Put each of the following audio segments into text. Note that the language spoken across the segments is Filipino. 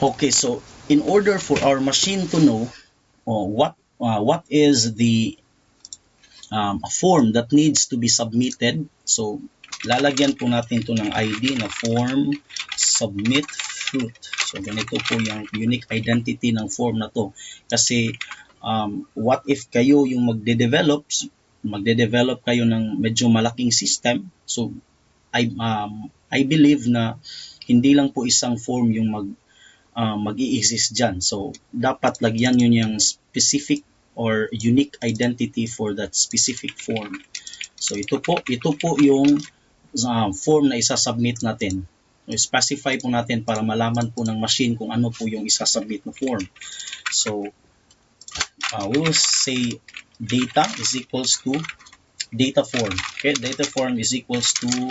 Okay, so in order for our machine to know what is the form that needs to be submitted, so lalagyan po natin to ng ID na form submit fruit. So ganito po yung unique identity ng form na to. Kasi what if kayo yung magde-develop kayo ng medyo malaking system, so I believe na hindi lang po isang form yung mag-i-exist dyan. So, dapat lagyan yun yung specific or unique identity for that specific form. So, ito po yung form na isasubmit natin. So, specify po natin para malaman po ng machine kung ano po yung isasubmit na form. So, we will say data is equals to data form. Okay, data form is equals to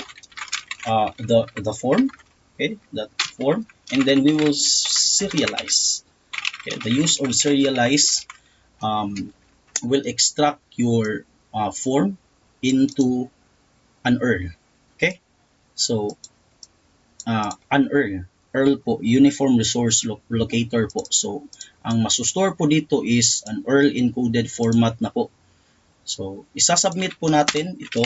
the form. Okay, that form, and then we will serialize. Okay, the use of serialize will extract your form into an URL. Okay, so an URL po, uniform resource locator po. So ang masustore po dito is an URL encoded format na po. So isasubmit po natin ito.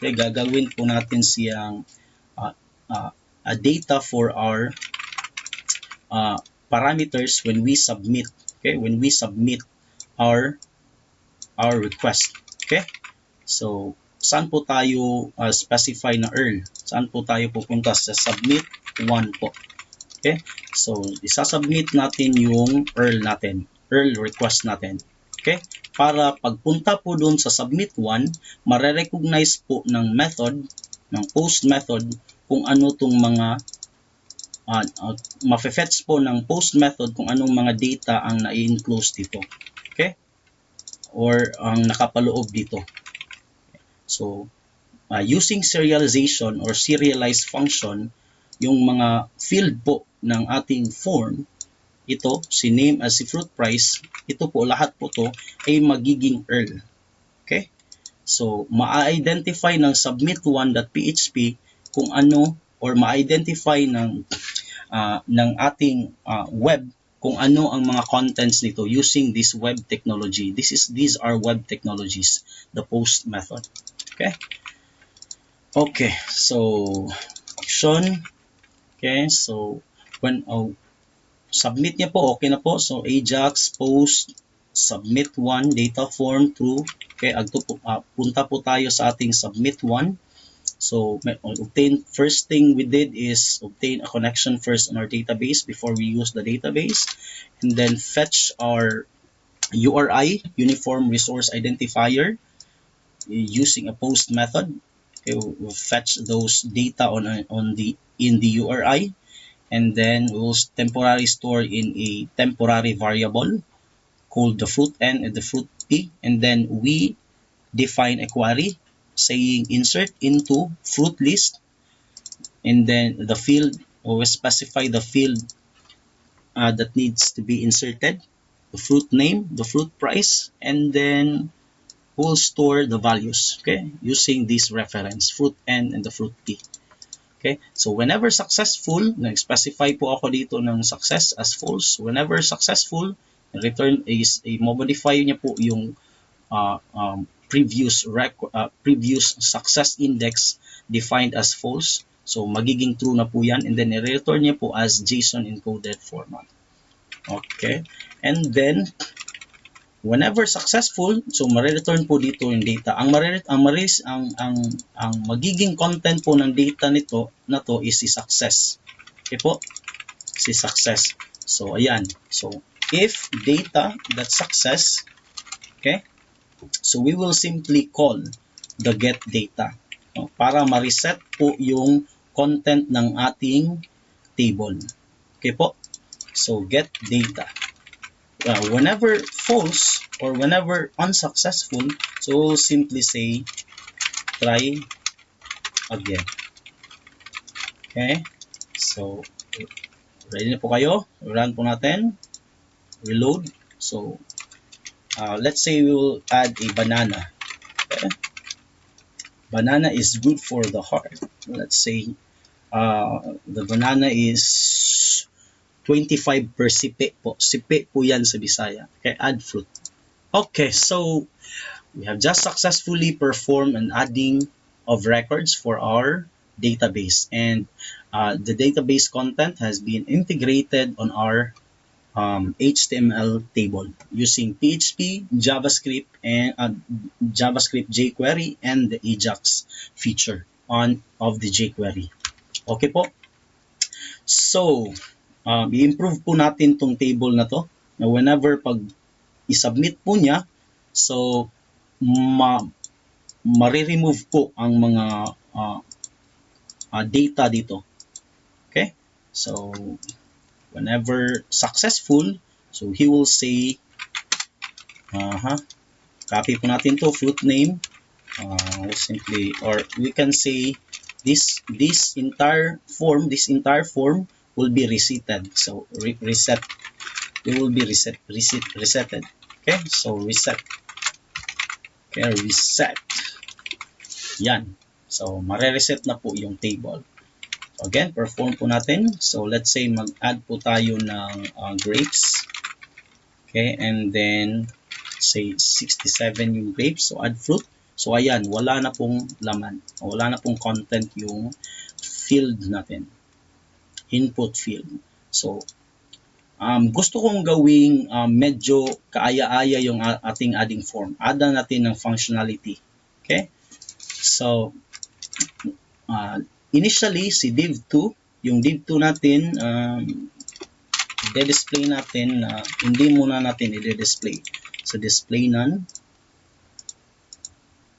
Okay, gagawin po natin siyang data for our parameters when we submit. Okay, when we submit our request. Okay, so saan po tayo specify na URL? Saan po tayo pupunta? Sa submit 1 po. Okay, so isasubmit natin yung URL natin, URL request natin. Okay, para pagpunta po dun sa submit 1, mare-recognize po ng method, ng post method, kung ano tong mga ma-fetch po ng post method kung anong mga data ang na-enclose dito. Okay, or ang nakapaloob dito. So using serialization or serialized function, yung mga field po ng ating form, ito, si name as si fruit price, ito po, lahat po to ay magiging URL. Okay? So, ma-identify ng submit1.php kung ano, or ma-identify ng ating web kung ano ang mga contents nito using this web technology. These are web technologies, the post method. Okay? Okay, so action. Okay, so when submit niya po, okay na po. So AJAX post submit 1 data form true. Okay, punta po tayo sa ating submit 1. So first thing we did is obtain a connection first on our database before we use the database, and then fetch our URI, uniform resource identifier, using a post method. Okay, we'll fetch those data in the URI, and then we'll temporarily store in a temporary variable called the fruit n and the fruit p, and then we define a query saying insert into fruit list, and then the field, or we specify the field that needs to be inserted, the fruit name, the fruit price, and then we'll store the values, okay, using this reference, fruit n and the fruit p. Okay, so whenever successful, nag-specify po ako dito ng success as false. Whenever successful, return is modify niya po yung previous success index defined as false. So magiging true na po yan, and then i-return niya po as JSON encoded format. Okay, and then whenever successful, so ma-return po dito yung data. Ang magiging content po ng data nito na to is si success. Okay po, si success. So ayan. So if data.success, okay, so we will simply call the get data, no, para ma-reset po yung content ng ating table. Okay po, so get data. Whenever false or whenever unsuccessful, so we'll simply say try again. Okay, so ready na po kayo? Run po natin, reload. So let's say we will add a banana. Okay, banana is good for the heart. Let's say the banana is 25 per sipi po. Sipi po yan sa Bisaya. Okay, add fruit. Okay, so we have just successfully performed an adding of records for our database, and the database content has been integrated on our HTML table using PHP, JavaScript, and JavaScript jQuery and the AJAX feature of the jQuery. Okay po. So, i-improve po natin tong table na to na whenever pag i-submit po niya, so ma-remove po ang mga data dito. Okay? So, whenever successful, so he will say, copy po natin to, fruit name, simply, or we can say, this entire form will be resetted. So, reset, it will be resetted. Okay, so reset. Okay, reset. Yan. So, mare-reset na po yung table. So, again, perform po natin. So, let's say mag-add po tayo ng grapes. Okay, and then, say 67 yung grapes. So, add fruit. So, ayan, wala na pong laman. Wala na pong content yung field natin. Input field. So, gusto kong gawing medyo kaaya-aya yung ating adding form. Add na natin ng functionality. Okay? So, initially, si div2, yung div2 natin, i-display natin, hindi muna natin i-display. So, display none.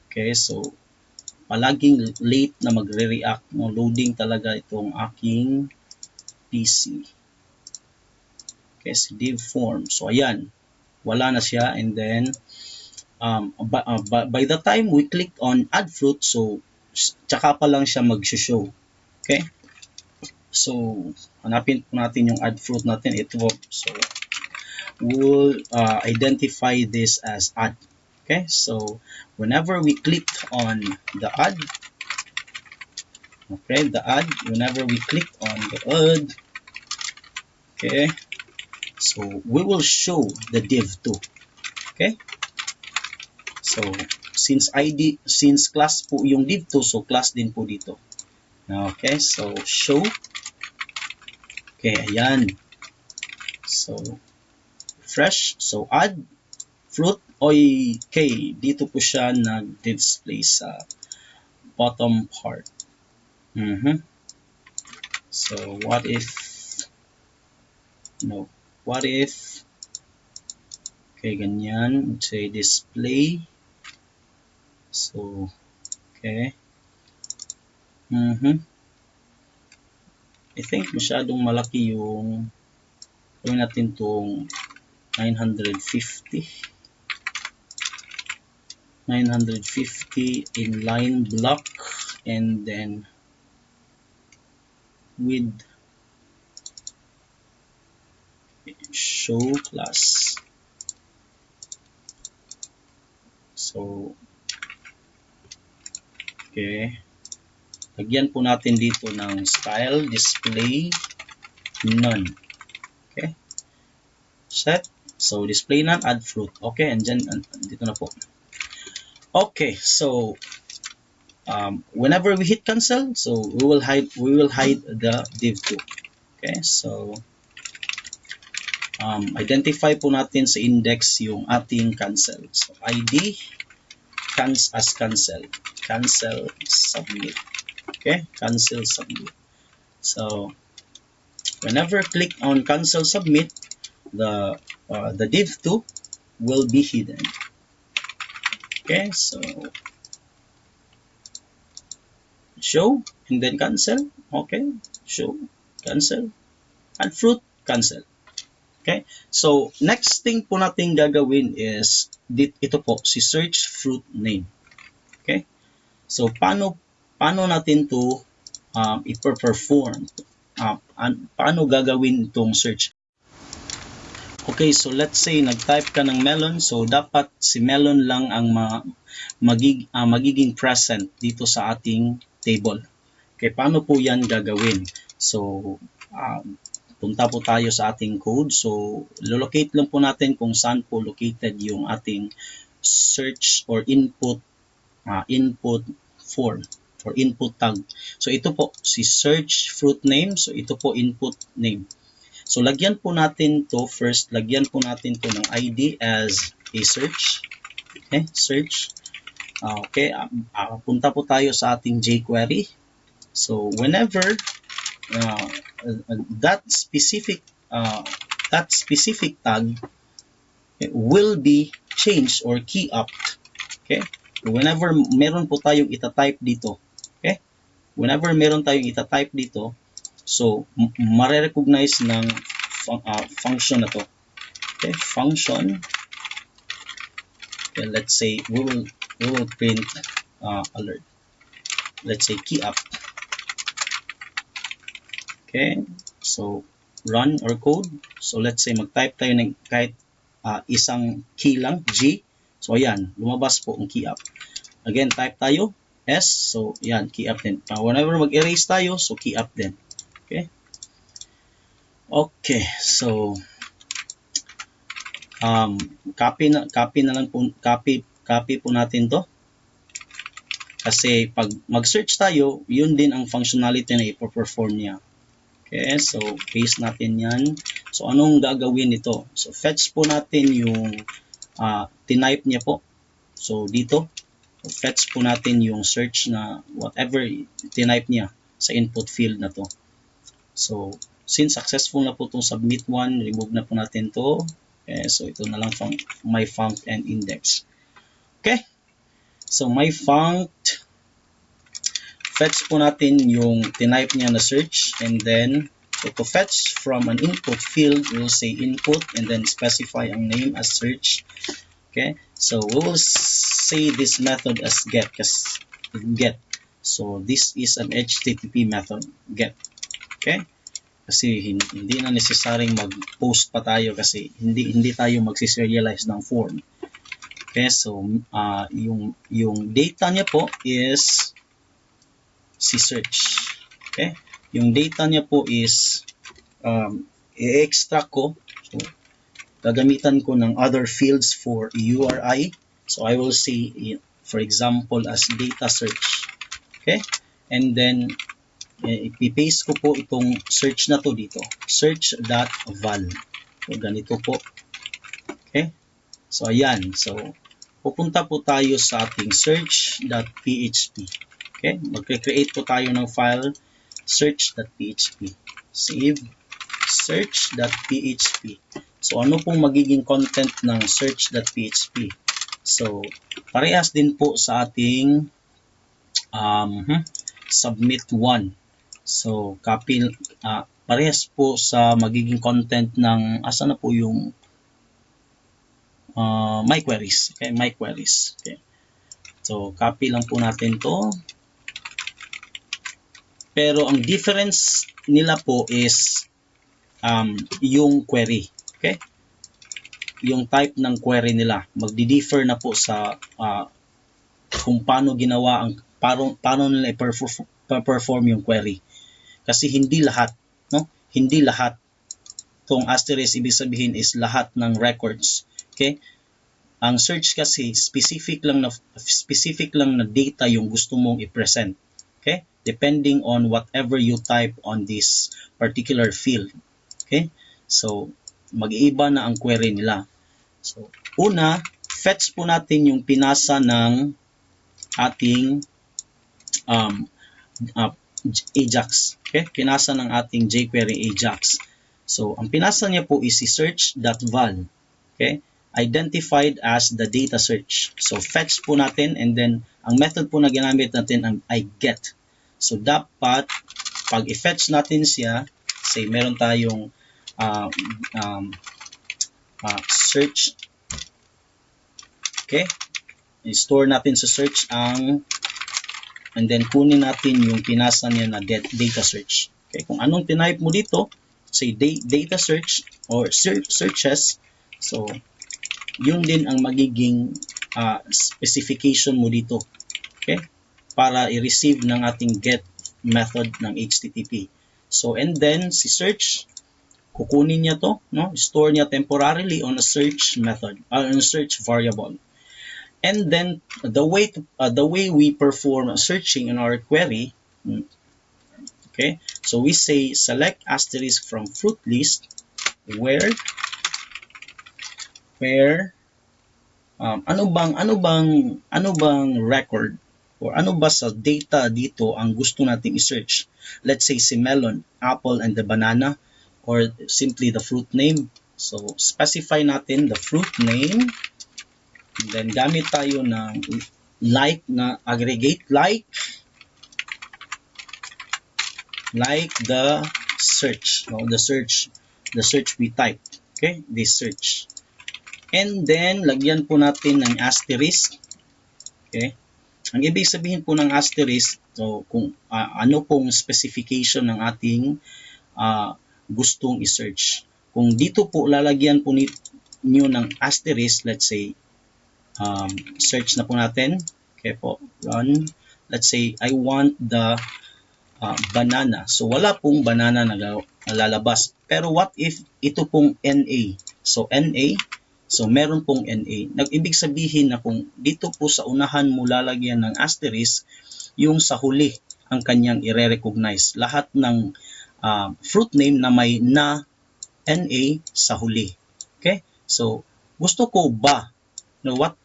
Okay, so, palaging late na magre-react. No? Loading talaga itong aking PC. Okay, si div form. So, ayan, wala na siya, and then, by the time we click on add fruit, so tsaka pa lang siya mag-show. Okay? So, hanapin po natin yung add fruit natin. Ito. So, we'll identify this as add. Okay? So, whenever we click on the add, okay, whenever we click on the add, okay, so we will show the div2. Okay? So, since class po yung div2, so class din po dito. Okay, so show. Okay, ayan. So, refresh. So, add fruit. Okay, dito po siya nag-display sa bottom part. So, what if, okay, ganyan. Say display. So, okay. I think masyadong malaki yung gawin natin itong 950 inline block, and then with show class. So, okay. Lagyan po natin dito ng style display none. Okay. Set. So, display none, add fruit. Okay, and then dito na po. Okay, so whenever we hit cancel, so we will hide the div2. Okay, so identify po natin sa index yung ating cancel. So, ID as cancel submit. Okay, cancel submit. So, whenever click on cancel submit, the div2 will be hidden. Okay, so show and then cancel. Okay, show, cancel, add fruit, cancel. Okay, so next thing po natin gagawin is ito po, si search fruit name. Okay, so paano natin to i-perform? Paano gagawin itong search? Okay, so let's say nag-type ka ng melon, so dapat si melon lang ang magiging present dito sa ating table. Okay, paano po yan gagawin? So, punta po tayo sa ating code. So, locate lang po natin kung saan po located yung ating search or input form or input tag. So, ito po si search fruit name. So, ito po input name. So, lagyan po natin to first. Lagyan po natin to ng ID as a search. Okay, search. Okay, punta po tayo sa ating jQuery. So, whenever that specific tag will be changed or key up. Okay? Whenever meron po tayong ita-type dito, okay? Whenever meron tayong ita-type dito, so mare-recognize ng function na to. Okay? Function. Okay, let's say we will print alert. Let's say key up. Okay? So run or code. So let's say mag-type tayo ng kahit isang key lang, G. So ayan, lumabas po ang key up. Again, type tayo S. So ayan, key up din. Whenever mag-erase tayo, so key up din. Okay? Okay, so copy na lang po, copy po natin to. Kasi pag mag-search tayo, yun din ang functionality na ipo-perform niya. Okay, so paste natin yan. So anong gagawin nito? So fetch po natin yung tinype niya po. So dito, fetch po natin yung search na whatever tinype niya sa input field na to. So since successful na po itong submit one, remove na po natin to. Okay, so ito na lang my func and index. Okay, so my func, fetch po natin yung tinype niya na search, and then so to fetch from an input field, we will say input and then specify ang name as search. Okay, so we will say this method as get. So this is an HTTP method, get. Okay, kasi hindi na necessary mag-post pa tayo kasi hindi tayo magsi-serialize ng form. Okay, so yung data niya po is si search. Okay, yung data niya po is i-extract ko. So gagamitan ko ng other fields for URI. So I will say, for example, as data search. Okay, and then ipi-paste ko po itong search na to dito, search.val. So ganito po. Okay, so ayan, so pupunta po tayo sa ating search.php. Okay, magre-create po tayo ng file search.php. Save search.php. So ano pong magiging content ng search.php? So parehas din po sa ating submit one. So copy, parehas po sa magiging content ng asa na po yung my queries. Okay, my queries. Okay, so copy lang po natin to. Pero ang difference nila po is yung query. Okay, yung type ng query nila magdi-differ na po sa kung paano ginawa ang paano nila i-perform yung query. Kasi hindi lahat, no? Hindi lahat. Tong asterisk ibig sabihin is lahat ng records. Okay? Ang search kasi specific lang na data yung gusto mong i-present. Okay? Depending on whatever you type on this particular field. Okay? So mag-iiba na ang query nila. So una, fetch po natin yung pinasa ng ating AJAX. Okay? Pinasa ng ating jQuery AJAX. So, ang pinasa niya po is si search.val. Okay? Identified as the data search. So, fetch po natin and then ang method po na ginamit natin ay get. So, dapat pag i-fetch natin siya, say meron tayong search. Okay? I-store natin sa search and then kunin natin yung pinasa niya na data search. Okay, kung anong tinype mo dito, say data search or searches, so yun din ang magiging specification mo dito. Okay, para i-receive ng ating get method ng HTTP. So and then si search, kukunin niya to, no? Store niya temporarily on a search method, on a search variable. And then the way we perform searching in our query, okay? So we say select asterisk from fruit list where ano bang record or ano ba sa data dito ang gusto nating i-search. Let's say si melon, apple, and the banana, or simply the fruit name. So specify natin the fruit name, and then gamit tayo ng like na aggregate, like the search, no? the search we type, okay, this search. And then lagyan po natin ng asterisk, okay. Ang ibig sabihin po ng asterisk, so kung ano pong specification ng ating gustong i-search. Kung dito po lalagyan po niyo ng asterisk, let's say search na po natin, okay po, run. Let's say I want the banana. So wala pong banana na lalabas. Pero what if ito pong NA? So NA, so meron pong NA. Nag-ibig sabihin na kung dito po sa unahan mo lalagyan ng asterisk, yung sa huli ang kanyang i-recognize. Lahat ng fruit name na may na NA sa huli. Okay? So gusto ko ba? No, what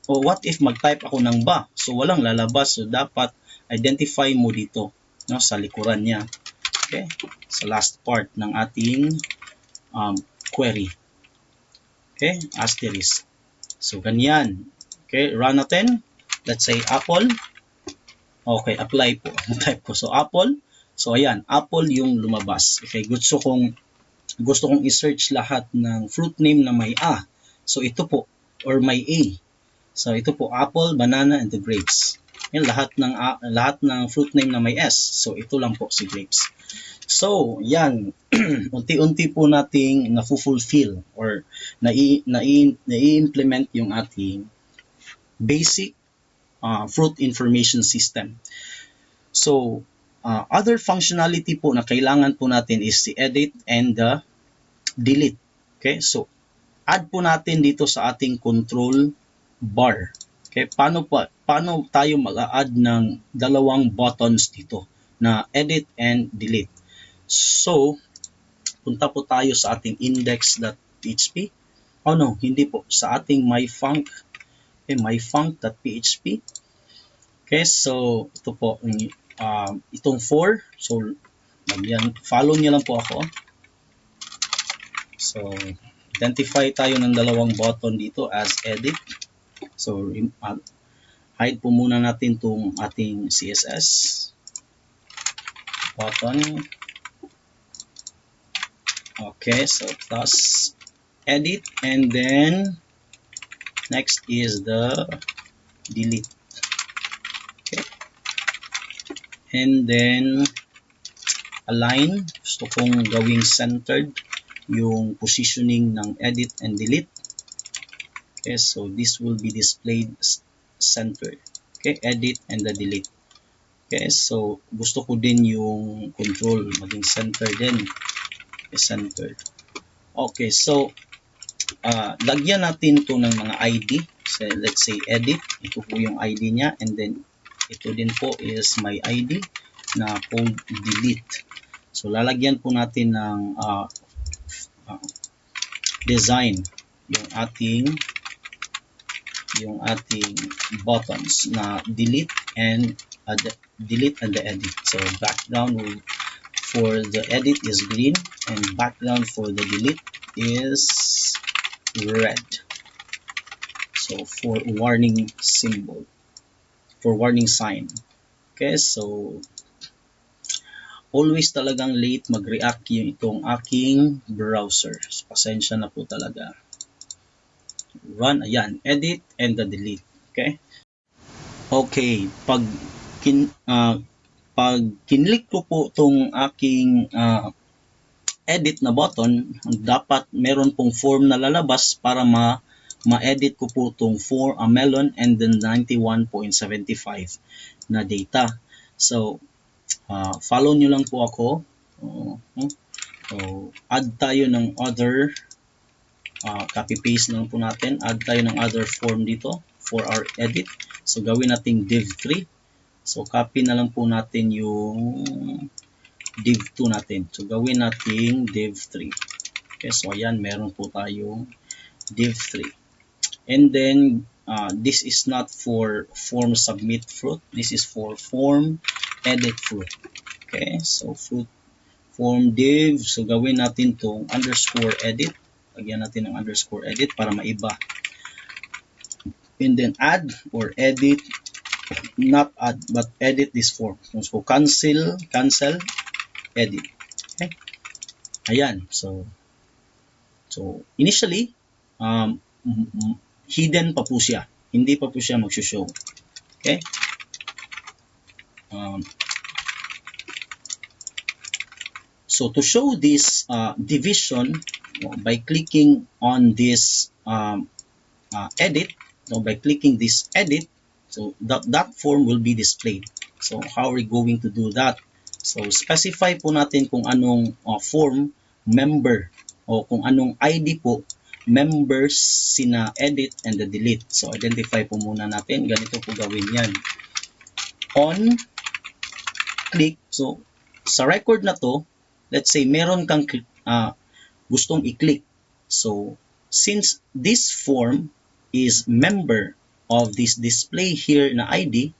if mag-type ako ng ba? So walang lalabas. So dapat identify mo dito, no, sa likuran niya. Okay? Sa last part ng ating query. Okay, asterisk. So, ganyan. Okay, run natin. Let's say apple. Okay, apply po. Type ko. So, apple. So, ayan. Apple yung lumabas. Okay, gusto kong i-search lahat ng fruit name na may A. So, ito po. Or may A. So, ito po. Apple, banana, and the grapes. Yan, lahat ng fruit name na may S. So, ito lang po si grapes. So, yan, unti-unti po nating na-fulfill or na-implement yung ating basic fruit information system. So, other functionality po na kailangan po natin is the edit and the delete. Okay, so add po natin dito sa ating control bar. Okay, paano tayo mag-add ng dalawang buttons dito na edit and delete? So, punta po tayo sa ating index.php. Oh no, hindi po. Sa ating myfunc. Okay, myfunc.php. Okay, so ito po, itong for. So, follow niyo lang po ako. So, identify tayo ng dalawang button dito as edit. So, hide po muna natin itong ating CSS button. Okay, so plus edit, and then next is the delete. Okay, and then align. Gusto kong gawing centered yung positioning ng edit and delete. Okay, so this will be displayed centered. Okay, edit and the delete. Okay, so gusto ko din yung control maging center din. Centered. Okay, so lagyan natin to ng mga ID. So, let's say edit. Ito po yung ID niya, and then ito din po is my ID na called delete. So lalagyan po natin ng design yung ating buttons na delete and the edit. So background for the edit is green, and background for the delete is red. So for warning symbol, for warning sign. Okay, so always talagang late mag-react yung itong aking browser. So, pasensya na po talaga. Run, ayan, edit and the delete. Okay? Okay, pag kinlik ko po itong aking edit na button, dapat meron pong form na lalabas para ma-edit ko po itong melon and then 91.75 na data. So, follow nyo lang po ako. So, add tayo ng other, copy-paste lang po natin. Add tayo ng other form dito for our edit. So, gawin natin div3. So, copy na lang po natin yung div2 natin. So, gawin natin div3. Okay, so ayan, meron po tayong div3. And then, this is not for form submit fruit. This is for form edit fruit. Okay, so fruit form div. So, gawin natin tong underscore edit. Lagyan natin ng underscore edit para maiba. And then add or edit, not add, but edit this form. So, cancel, edit. Okay. Ayan. So initially, hidden pa po siya. Hindi pa po siya mag-show. Okay. So to show this division, by clicking on this edit, by clicking this edit, so that form will be displayed. So how are we going to do that? So specify po natin kung anong form member o kung anong ID po members sina edit and the delete. So identify po muna natin. Ganito po gawin yan. On click, so sa record na to, let's say meron kang gustong i-click. So since this form is member of this display here na ID,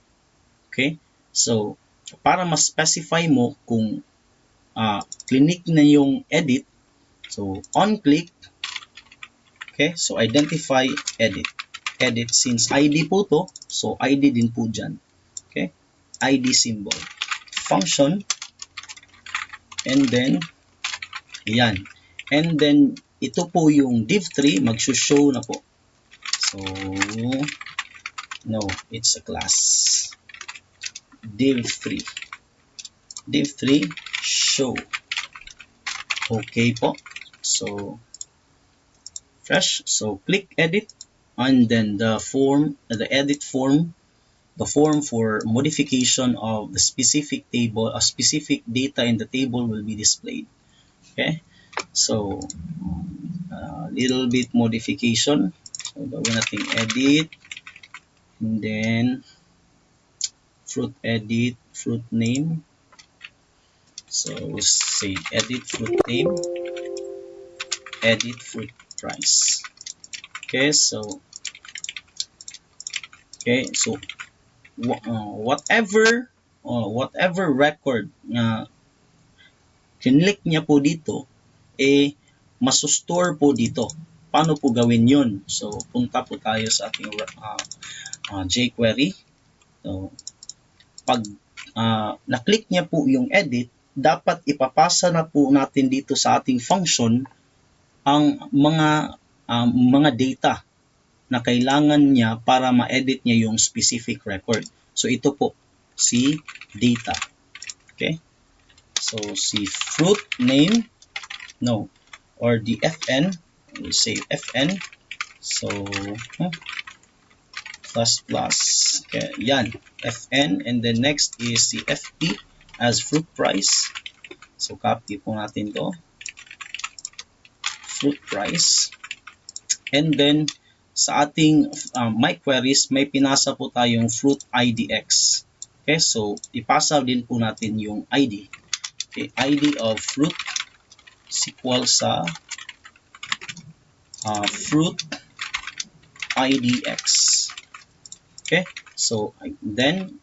okay, so para ma-specify mo kung click na yung edit, so on click, okay, so identify edit since ID po to, so ID din po dyan, okay, ID symbol, function, and then ayan, and then ito po yung div3 mag-show na po. So no, it's a class div3 show. Okay po. So fresh, so click edit, and then the form, the edit form, the form for modification of the specific table, a specific data in the table will be displayed. Okay, so little bit modification. So gawin natin edit, and then fruit edit, fruit name. So we'll say edit fruit name, edit fruit price. Okay, so whatever record na kinlik niya po dito, masustore po dito. Paano po gawin yun? So punta po tayo sa ating jQuery. So pag na-click niya po yung edit, dapat ipapasa na po natin dito sa ating function ang mga data na kailangan niya para ma-edit niya yung specific record. So ito po si data. Okay? So si fruit name, no, or the fn, we say fn. So plus plus, okay, yan, fn, and then next is the fp as fruit price. So copy po natin to, fruit price, and then sa ating my queries, may pinasa po tayong fruit IDX. Okay, so ipasa din po natin yung ID. Okay, ID of fruit is equal sa fruit IDX. Okay, so then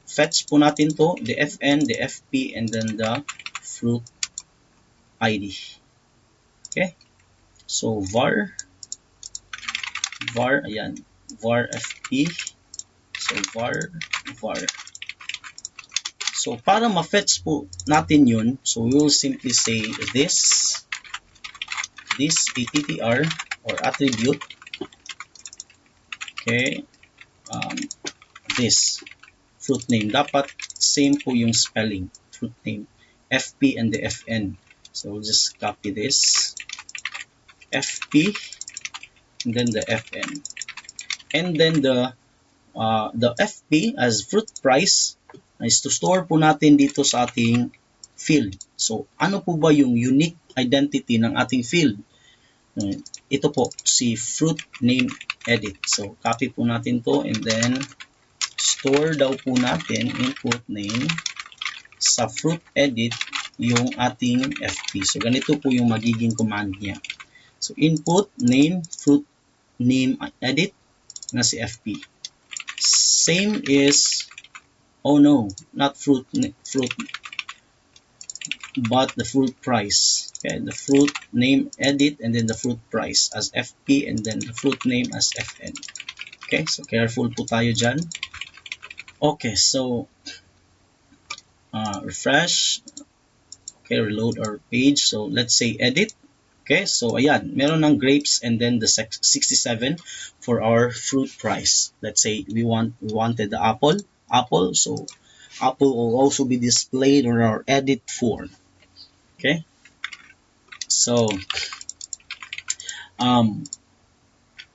fetch po natin to, the fn, the fp, and then the fruit ID. Okay, so var, ayan, var fp, so var. So para ma-fetch po natin yun, so we will simply say this attr or attribute, okay, this fruit name, dapat same po yung spelling, fruit name, fp and the fn. So we'll just copy this, fp, and then the fn, and then the fp as fruit price is to store po natin dito sa ating field. So, ano po ba yung unique identity ng ating field? Ito po, si fruit name edit. So, copy po natin to and then store daw po natin input name sa fruit edit yung ating FP. So, ganito po yung magiging command niya. So, input name fruit name edit na si FP. Same is, oh no, not fruit but the fruit price. Okay, the fruit name edit and then the fruit price as FP and then the fruit name as FN. Okay, so careful po tayo dyan. Okay, so refresh. Okay, reload our page. So let's say edit. Okay, so ayan, meron ng grapes and then the 67 for our fruit price. Let's say we wanted the apple, so apple will also be displayed on our edit form. Okay, so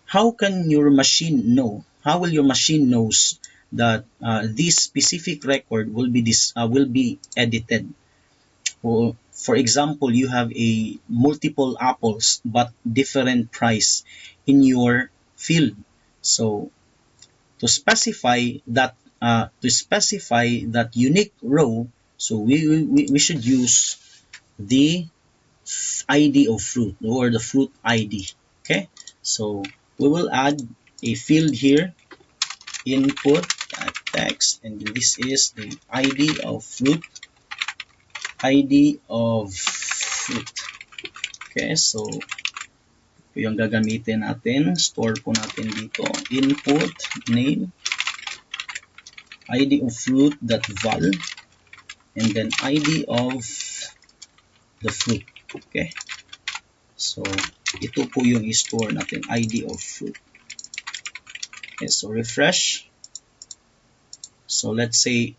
how can your machine know? How will your machine knows that this specific record will be edited? Well, for example, you have a multiple apples but different price in your field. So to specify that unique row, so we should use the ID of fruit or the fruit ID. Okay, so we will add a field here, input text, and this is the ID of fruit. Okay, so yung gagamitin natin, store po natin dito, input name ID of fruit .val and then ID of the fruit. Okay, so ito po yung i-store natin, ID of fruit. Okay, so refresh. So let's say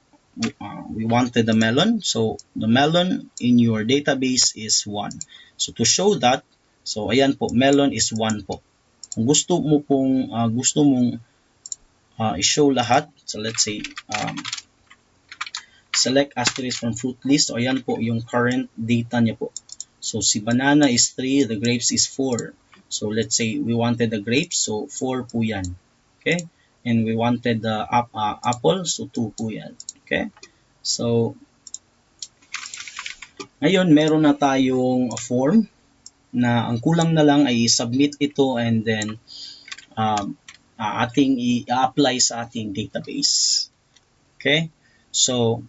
we wanted the melon. So the melon in your database is 1. So to show that, so ayan po, melon is 1 po. Kung gusto mong i-show lahat, so let's say select asterisk from fruit list. So ayan po yung current data niya po. So si banana is 3, the grapes is 4. So let's say we wanted the grapes, so 4 po yan. Okay? And we wanted the apple, so 2 po yan. Okay? So ngayon meron na tayong form na ang kulang na lang ay submit ito and then ating i-apply sa ating database. Okay? So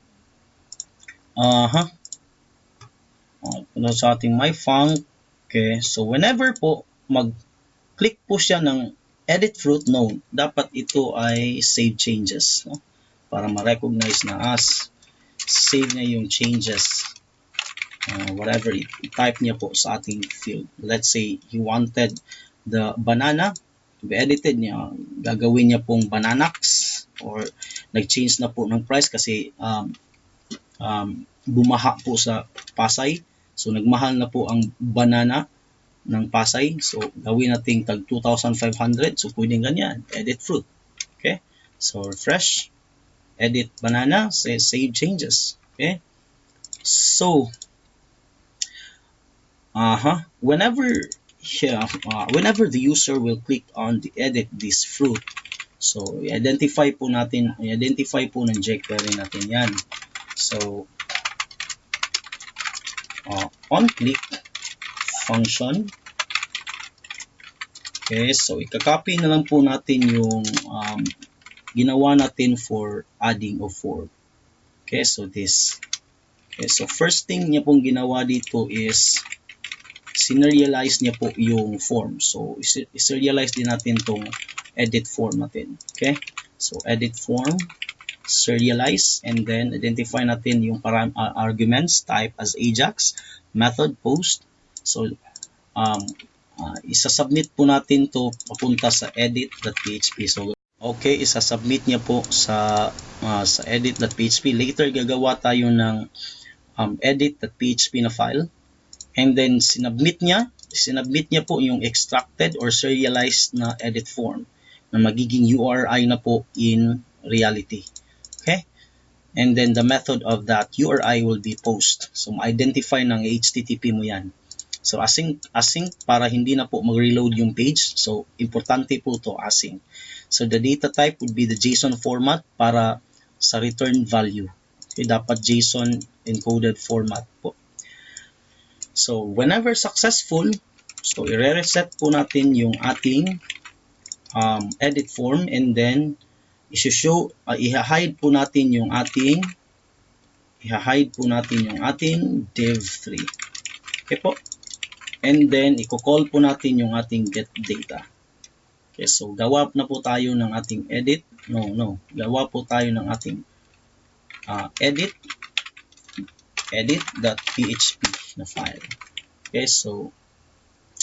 sa ating my func. Okay, so whenever po mag-click po siya ng edit fruit node, dapat ito ay save changes, no? Para ma-recognize na as save niya yung changes, whatever i-type niya po sa ating field. Let's say he wanted the banana to be edited niya, gagawin niya pong bananax or nag-change na po ng price kasi bumaha po sa Pasay. So nagmahal na po ang banana ng Pasay. So gawin natin tag 2,500. So pwedeng ganyan, edit fruit. Okay? So refresh, edit banana, say save changes. Okay? So whenever the user will click on the edit this fruit, so i-identify po ng jQuery natin yan. So on click function. Okay, so i-copy na lang po natin yung ginawa natin for adding of form. Okay, so this. Okay, so first thing niya pong ginawa dito is serialize niya po yung form. So serialize din natin tong edit form natin. Okay, so edit form, serialize, and then identify natin yung arguments, type as AJAX, method post. So isasubmit po natin to papunta sa edit.php. So okay, isasubmit niya po sa edit.php. Later gagawa tayo ng edit.php na file, and then sinubmit niya po yung extracted or serialized na edit form na magiging URI na po in reality. Okay, And then the method of that URI will be post. So ma-identify ng HTTP mo yan. So async para hindi na po mag-reload yung page. So importante po to async. So the data type would be the JSON format para sa return value. Okay, dapat JSON encoded format po. So whenever successful, so i-reset po natin yung ating edit form, and then i-hide po natin yung ating div3. Okay po. And then i-call po natin yung ating get data. Okay, so gawa na po tayo ng ating edit. Gawa po tayo ng ating edit.php na file. Okay, so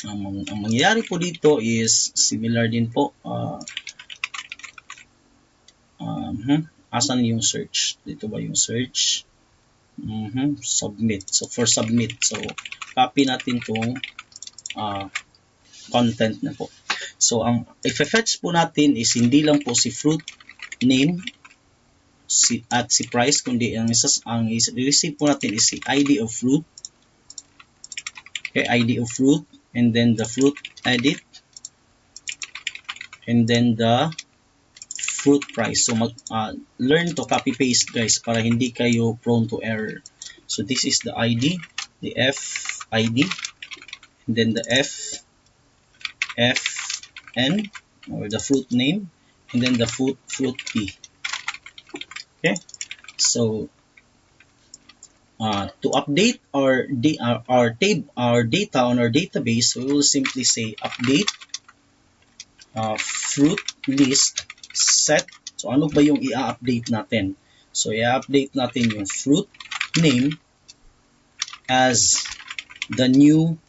ang mangyayari po dito is similar din po. Asan yung search? Dito ba yung search? Submit. So for submit, so copy natin tong content na po. So ang i-fetch po natin is hindi lang po si fruit name at si price, kundi ang i-receive po natin is si ID of fruit. Okay, ID of fruit, and then the fruit edit, and then the fruit price. So learn to copy paste guys para hindi kayo prone to error. So this is the ID, the F ID, and then the FN, or the fruit name, and then the fruit P. Okay, so to update our data on our database, we will simply say update fruit list set. So ano ba yung i-update natin? So i-update natin yung fruit name as the new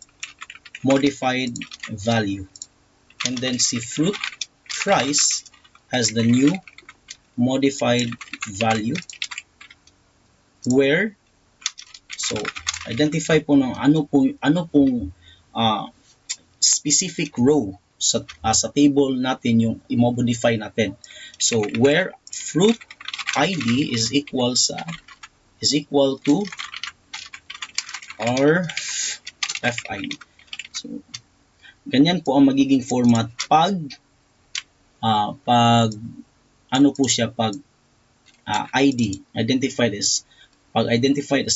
modified value, and then si fruit price as the new modified value, where so identify po ng ano pong specific row sa table natin yung i-modify natin. So where fruit ID is equal to our FID. So ganyan po ang magiging format pag ID identified as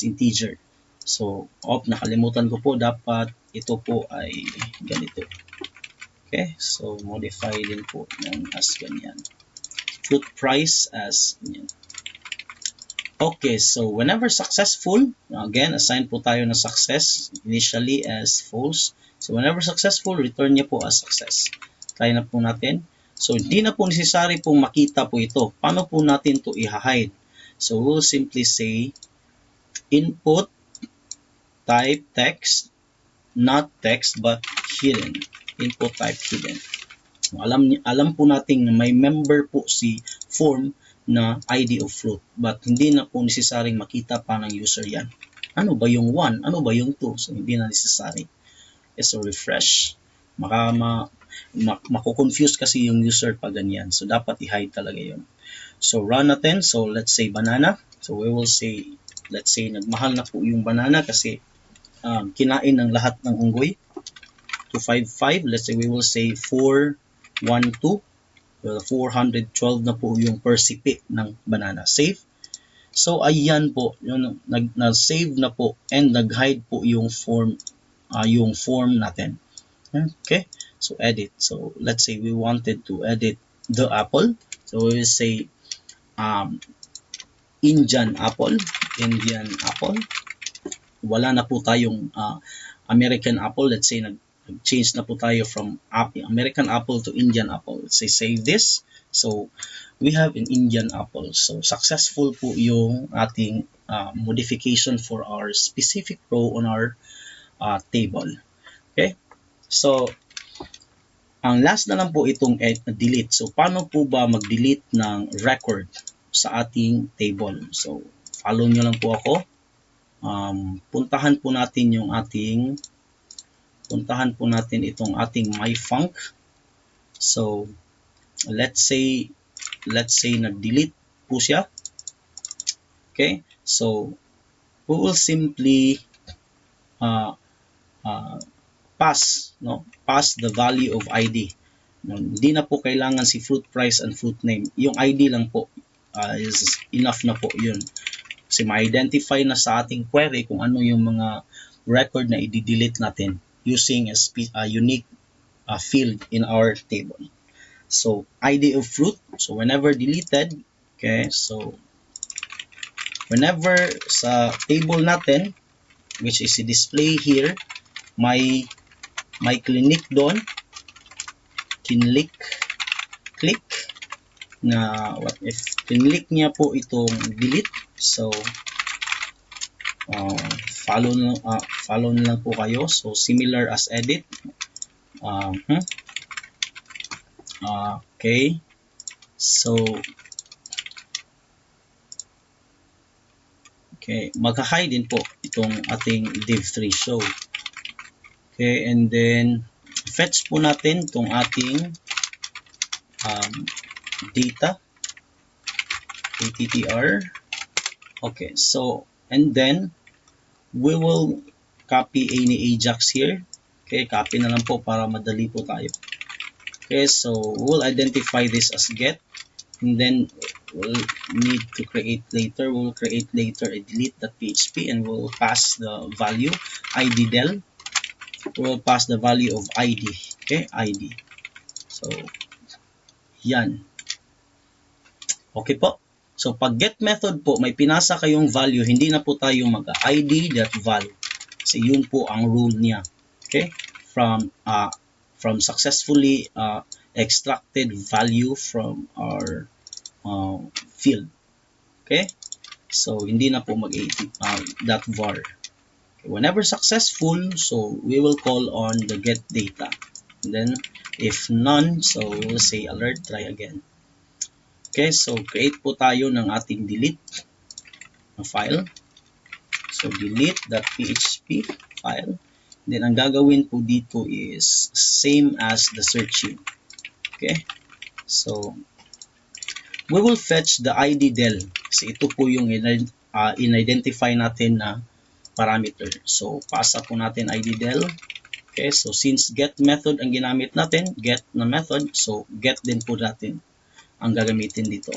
integer. So nakalimutan ko po, dapat ito po ay ganito. Okay, so modify din po yan as ganyan. Fruit price as ganyan. Okay, so whenever successful, again, assign po tayo ng success initially as false. So whenever successful, return niya po as success. Try na po natin. So hindi na po necessary pong makita po ito. Paano po natin to i-hide? So we'll simply say input type text, not text but hidden. Input type hidden. Alam po natin na may member po si form na ID of fruit, but hindi na po necessaryong makita pa ng user yan. Ano ba yung 1? Ano ba yung 2? So hindi na necessary. Okay, so refresh. Mako-confuse kasi yung user pag ganyan. So dapat i-hide talaga yun. So run natin. So let's say banana. So we will say, let's say nagmahal na po yung banana kasi kinain ng lahat ng unggoy. 255. Let's say we will say 412. Well, 412 na po yung per sipi ng banana. Save. So ayan po, yun, nag-save na po and nag-hide po yung form natin. Okay? So edit. So let's say we wanted to edit the apple. So we will say Indian apple. Wala na po tayong American apple. Let's say nag-change na po tayo from American apple to Indian apple. Let's say save this. So we have an Indian apple. So successful po yung ating modification for our specific row on our table. Okay? So ang last na lang po itong delete. So paano po ba mag-delete ng record sa ating table? So follow nyo lang po ako. Puntahan po natin itong ating myfunc. So let's say nag-delete po siya. Okay, so we will simply uh, uh, pass the value of ID. No, hindi na po kailangan si fruit price and fruit name. Yung ID lang po is enough na po yun. Kasi ma-identify na sa ating query kung ano yung mga record na i-delete natin using a unique field in our table. So, ID of fruit. So, whenever deleted, okay, so whenever sa table natin, which is display here, may clinic doon, click na what if click niya po itong delete. So follow na lang po kayo. So similar as edit. Okay, so magka-hide din po itong ating div3 show. Okay, and then fetch po natin itong ating data attr. Okay, so and then we will copy any AJAX here. Okay, copy na lang po para madali po tayo. Okay, so we'll identify this as get, and then we'll need to create later. We'll create later a delete.php, and we'll pass the value id del. We'll pass the value of id. Okay, id. So yan. Okay po. So pag get method po, may pinasa kayong value, hindi na po tayo mag-id.value. Kasi yun po ang rule niya. Okay? From successfully extracted value from our field. Okay? So hindi na po mag-var. Okay, whenever successful, so we will call on the get data. And then if none, so we'll say alert, try again. Okay, so create po tayo ng ating delete na file. So delete.php file. Then ang gagawin po dito is same as the searching. Okay, so we will fetch the id del. Kasi ito po yung in-identify natin na parameter. So pasa po natin id del. Okay, so since get method ang ginamit natin, get na method, so get din po natin ang gagamitin dito.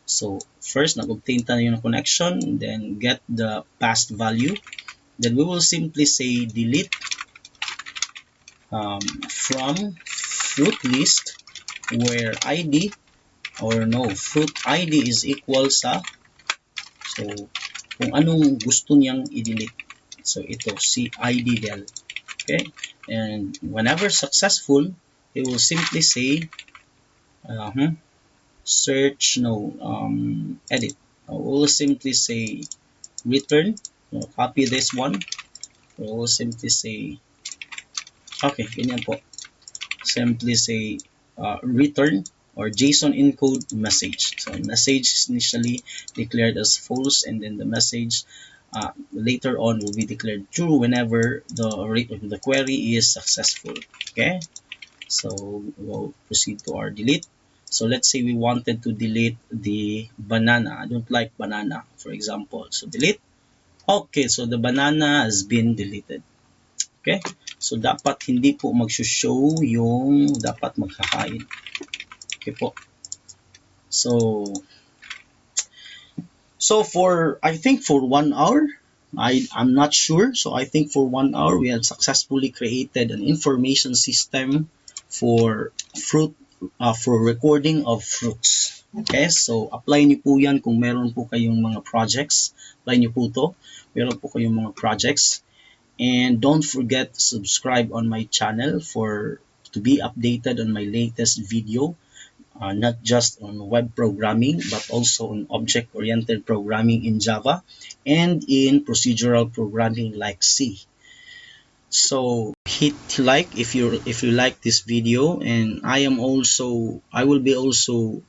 So first, nag-obtain tayo ng connection, then get the past value. Then we will simply say delete from fruit list where id fruit id is equal sa, so kung anong gusto niyang i-delete. So ito si id del. Okay, and whenever successful, it will simply say search edit. We'll simply say return. Copy this one. We'll simply say okay, ganyan po. Simply say return or JSON encode message. So message is initially declared as false, and then the message later on will be declared true whenever the query is successful. Okay, so we'll proceed to our delete. So let's say we wanted to delete the banana. I don't like banana, for example. So delete. Okay, so the banana has been deleted. Okay, so dapat hindi po mag-show yung dapat magka-hide. Okay po. So for, I think for 1 hour, I'm not sure. So I think for 1 hour, we have successfully created an information system for for recording of fruits. Okay, so apply niyo po yan kung meron po kayong mga projects. Apply niyo po to. Meron po kayong mga projects. And don't forget to subscribe on my channel to be updated on my latest video, not just on web programming, but also on object-oriented programming in Java and in procedural programming like C. So hit like if you like this video, and I will be also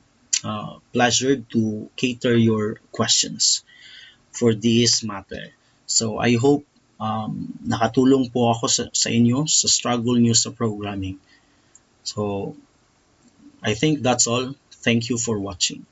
pleasured to cater your questions for this matter. So I hope nakatulong po ako sa inyo sa struggle nyo sa programming. So I think that's all. Thank you for watching.